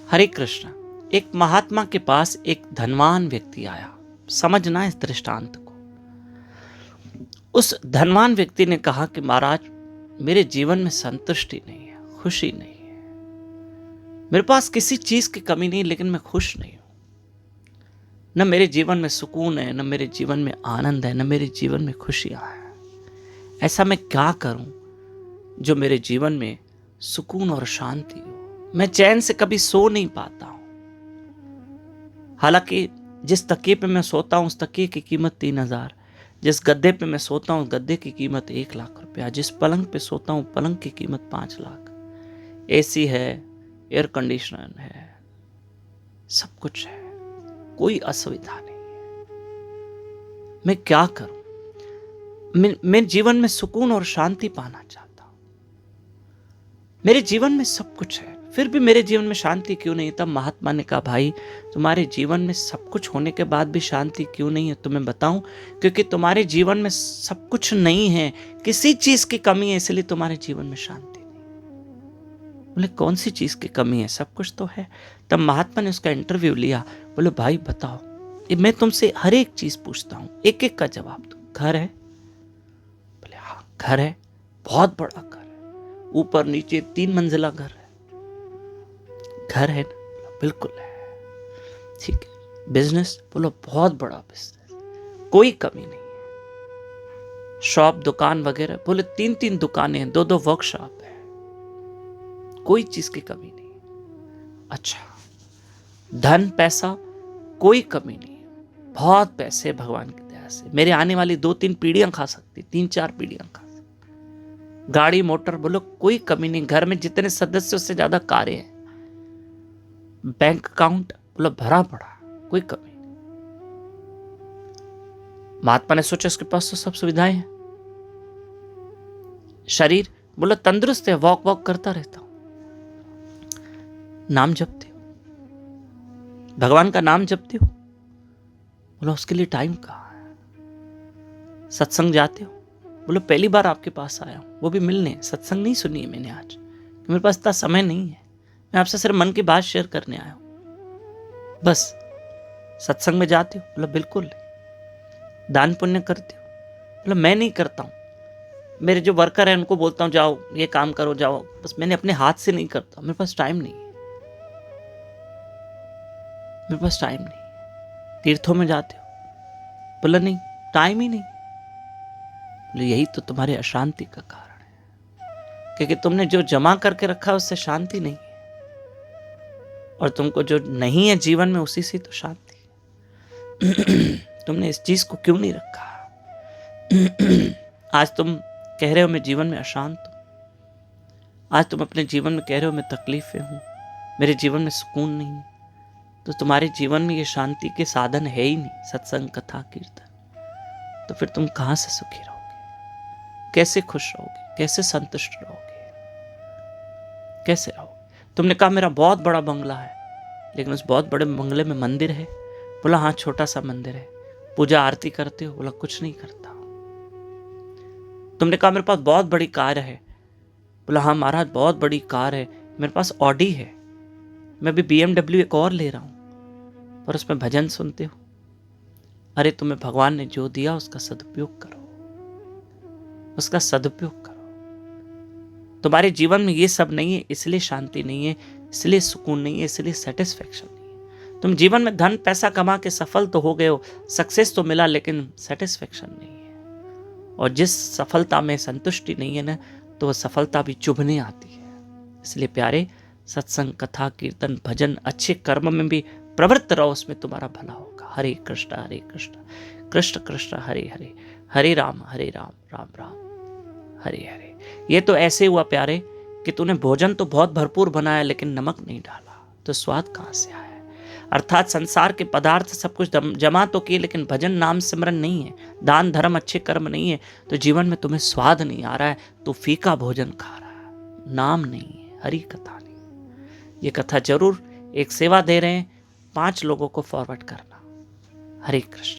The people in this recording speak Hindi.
हरे कृष्ण। एक महात्मा के पास एक धनवान व्यक्ति आया। समझना इस दृष्टांत को। उस धनवान व्यक्ति ने कहा कि महाराज, मेरे जीवन में संतुष्टि नहीं है, खुशी नहीं है, मेरे पास किसी चीज की कमी नहीं, लेकिन मैं खुश नहीं हूं। न मेरे जीवन में सुकून है, न मेरे जीवन में आनंद है, न मेरे जीवन में खुशियां हैं। ऐसा मैं क्या करूं जो मेरे जीवन में सुकून और शांति हो? मैं चैन से कभी सो नहीं पाता हूं। हालांकि जिस तकिए पे मैं सोता हूं उस तकिए की कीमत 3,000, जिस गद्दे पे मैं सोता हूं गद्दे की कीमत 1,00,000 रुपया, जिस पलंग पे सोता हूं पलंग की कीमत 5,00,000। एसी है, एयर कंडीशनर है, सब कुछ है, कोई असुविधा नहीं है। मैं क्या करूं? मैं जीवन में सुकून और शांति पाना चाहता हूं। मेरे जीवन में सब कुछ है, फिर भी मेरे जीवन में शांति क्यों नहीं? तब महात्मा ने कहा, भाई, तुम्हारे जीवन में सब कुछ होने के बाद भी शांति क्यों नहीं है? तुम्हें बताऊं, क्योंकि तुम्हारे जीवन में सब कुछ नहीं है, किसी चीज की कमी है, इसलिए तुम्हारे जीवन में शांति नहीं। बोले, कौन सी चीज की कमी है? सब कुछ तो है। तब महात्मा ने उसका इंटरव्यू लिया। बोले, भाई बताओ, मैं तुमसे हर एक चीज पूछता हूं, एक एक का जवाब दो। घर है? बोले, हाँ घर है, बहुत बड़ा घर है, ऊपर नीचे 3 मंजिला घर है। घर है ना? बिल्कुल है। ठीक है। बिजनेस? बोलो, बहुत बड़ा बिजनेस, कोई कमी नहीं है। शॉप, दुकान वगैरह? बोले, 3-3 दुकानें हैं, 2-2 वर्कशॉप है, कोई चीज की कमी नहीं है। अच्छा, धन पैसा? कोई कमी नहीं है, बहुत पैसे भगवान की दया से, मेरे आने वाली 2-3 पीढ़ियां खा सकती, 3-4 पीढ़ियां खा सकती। गाड़ी मोटर? बोलो, कोई कमी नहीं, घर में जितने सदस्य उससे ज्यादा कारें हैं। Bank account? बोला, भरा पड़ा, कोई कमी नहीं। महात्मा ने सोचा, उसके पास तो सब सुविधाएं हैं। शरीर? बोला, तंदुरुस्त है, वॉक करता रहता हूं। नाम जपते हो? भगवान का नाम जपते हो? बोला, उसके लिए टाइम कहाँ है। सत्संग जाते हो? बोलो, पहली बार आपके पास आया हूं, वो भी मिलने, सत्संग नहीं सुनी है मैंने आज, मेरे पास इतना समय नहीं है, मैं आपसे सिर्फ मन की बात शेयर करने आया हूं बस। सत्संग में जाते हो? बोला, बिल्कुल। दान पुण्य करते हो? बोला, मैं नहीं करता हूं, मेरे जो वर्कर हैं उनको बोलता हूं, जाओ ये काम करो, जाओ, बस मैंने अपने हाथ से नहीं करता, मेरे पास टाइम नहीं है, मेरे पास टाइम नहीं है। तीर्थों में जाते हो? बोला, नहीं, टाइम ही नहीं। बोले, यही तो तुम्हारे अशांति का कारण है, क्योंकि तुमने जो जमा करके रखा है उससे शांति नहीं है, और तुमको जो नहीं है जीवन में उसी से तो शांति है। तुमने इस चीज को क्यों नहीं रखा? आज तुम कह रहे हो मैं जीवन में अशांत हूं, आज तुम अपने जीवन में कह रहे हो मैं तकलीफ में हूं, मेरे जीवन में सुकून नहीं है, तो तुम्हारे जीवन में ये शांति के साधन है ही नहीं, सत्संग, कथा, कीर्तन, तो फिर तुम कहां से सुखी रहोगे? कैसे खुश रहोगे? कैसे संतुष्ट रहोगे? कैसे रहोगे? तुमने कहा मेरा बहुत बड़ा बंगला है, लेकिन उस बहुत बड़े बंगले में मंदिर है? बोला, हाँ छोटा सा मंदिर है। पूजा आरती करते हो? बोला, कुछ नहीं करता। तुमने कहा मेरे पास बहुत बड़ी कार है? बोला, हाँ महाराज बहुत बड़ी कार है, मेरे पास ऑडी है, मैं भी BMW एक और ले रहा हूं, पर उसमें भजन सुनते हो? अरे तुम्हें भगवान ने जो दिया उसका सदुपयोग करो, उसका सदुपयोग करो। तुम्हारे जीवन में ये सब नहीं है, इसलिए शांति नहीं है, इसलिए सुकून नहीं है, इसलिए सेटिस्फेक्शन नहीं है। तुम जीवन में धन पैसा कमा के सफल तो हो गए हो, सक्सेस तो मिला, लेकिन सेटिस्फेक्शन नहीं है। और जिस सफलता में संतुष्टि नहीं है ना, तो वह सफलता भी चुभने आती है। इसलिए प्यारे, सत्संग, कथा, कीर्तन, भजन, अच्छे कर्म में भी प्रवृत्त रहो, उसमें तुम्हारा भला होगा। हरे कृष्ण कृष्ण कृष्ण हरे हरे, हरे राम राम राम हरे हरे। ये तो ऐसे हुआ प्यारे कि तूने भोजन तो बहुत भरपूर बनाया, लेकिन नमक नहीं डाला, तो स्वाद कहां से आया? अर्थात संसार के पदार्थ सब कुछ जमा तो किए, लेकिन भजन नाम सिमरन नहीं है, दान धर्म अच्छे कर्म नहीं है, तो जीवन में तुम्हें स्वाद नहीं आ रहा है, तो फीका भोजन खा रहा है, नाम नहीं है, हरि कथा नहीं। ये कथा जरूर एक सेवा दे रहे हैं, 5 लोगों को फॉरवर्ड करना। हरे कृष्ण।